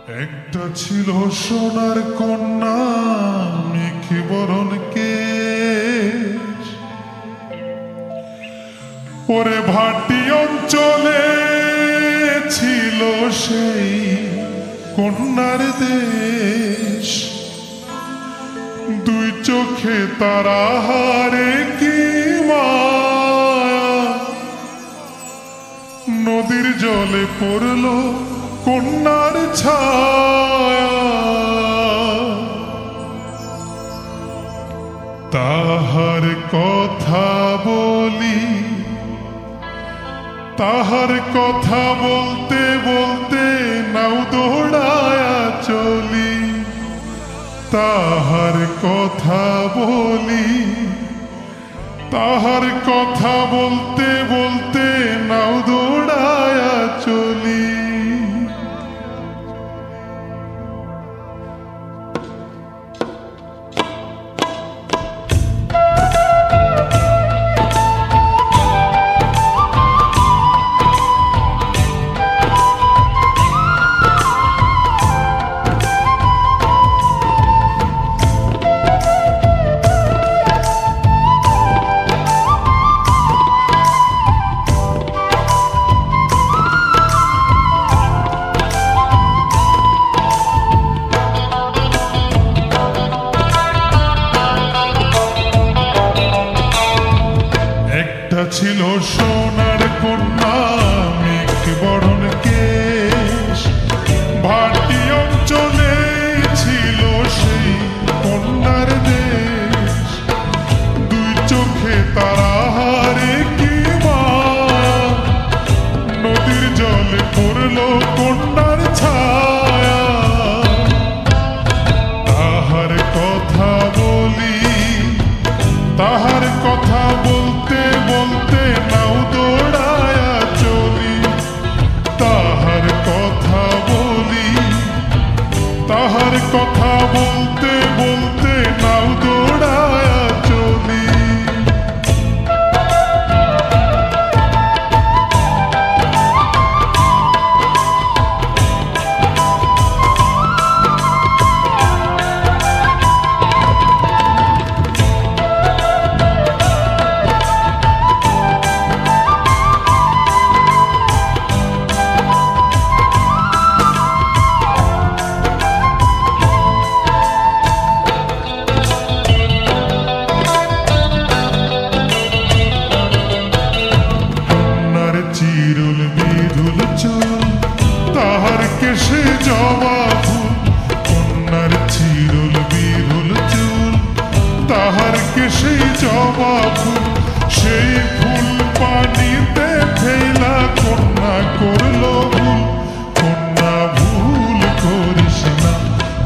একটা ছিল সোনার কন্যা মেঘে বরণ কেশ, ওরে ভাটি অঞ্চলে ছিল সেই কন্যার দেশ। দুই চোখে তারা হারে কি মায়া, নদীর জলে পড়ল কন্যার ছায়া। তাহার কথা বলি, তাহার কথা বলতে বলতে নাও দৌড়ায়া চলি। তাহার কথা বলি, তাহার কথা বলতে বলতে নাও দৌড়ায়া চলি। ছিল সোনার কন্যা মেঘে বরণ কেশ, ভাটি অঞ্চলে ছিল সেই কন্যার দেশ। দুই চোখে তারা হারে কি মায়া, নদীর জলে পড়ল কন্যার ছায়া। তাহার কথা বলি, তাহার কথা বলতে বলতে নাও দৌড়ায়া চলি। তাহার কথা বলি, তাহার কথা বলতে বলতে নাও দৌড়ায়া চলি। চিরুল বিরুল চুল তাহার কেশে জবা ফুল, কন্যার চিরুল বিরুল চুল তাহার কেশে জবা ফুল। সেই ফুল পানিতে ফেলা কন্যা করল ভুল। কন্যা ভুল করিস না,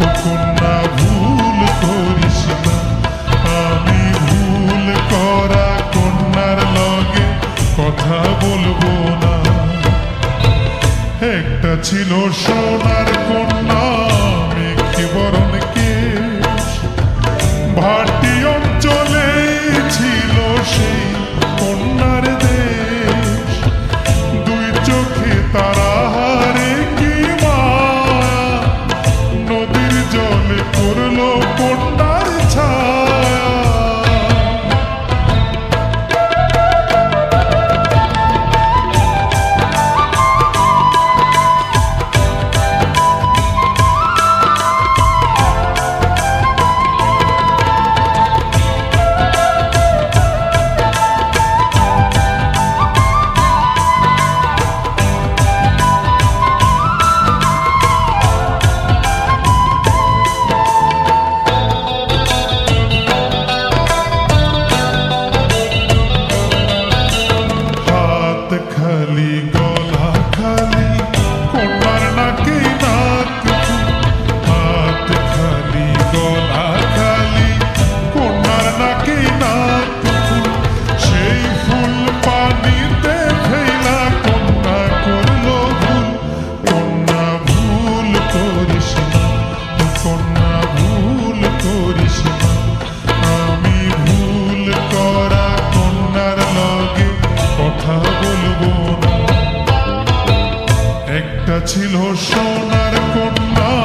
ও কন্যা ভুল করিস না। আমি ভুল করা কন্যার লগে কথা বলবো না। একটা ছিল সোনার কন্যা মেঘে বরণ কেশ, ভাটি অঞ্চলে ছিল সেই কন্যার দেশ। দুই চোখে তারা হারে কি মায়া, নদীর জলে পড়ল কন্যার ছায়া। খালি গলা খালি কন্যার নাকে নাক ফুল। হাত খালি গলা খালি কন্যার নাকে নাক ফুল। সেই ফুল পানিতে ফেলা কন্যা করল ভুল। কন্যা ভুল করিস না, কন্যা ভুল করিস না। আমি ভুল করা কন্যার লগে কথা বলবো না। একটা ছিল সোনার কন্যা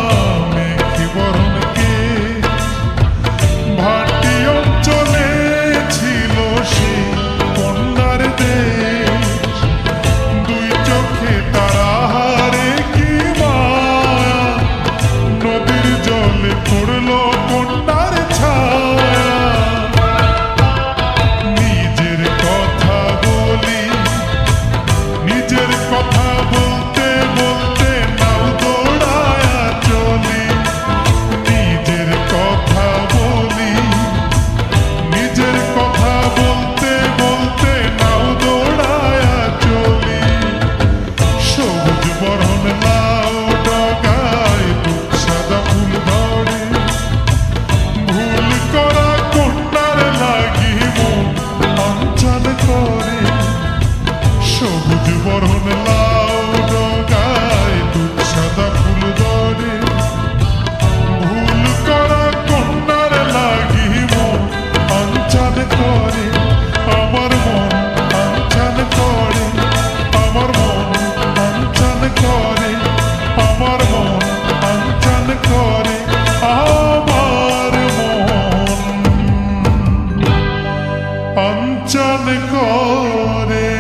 অঞ্চল করে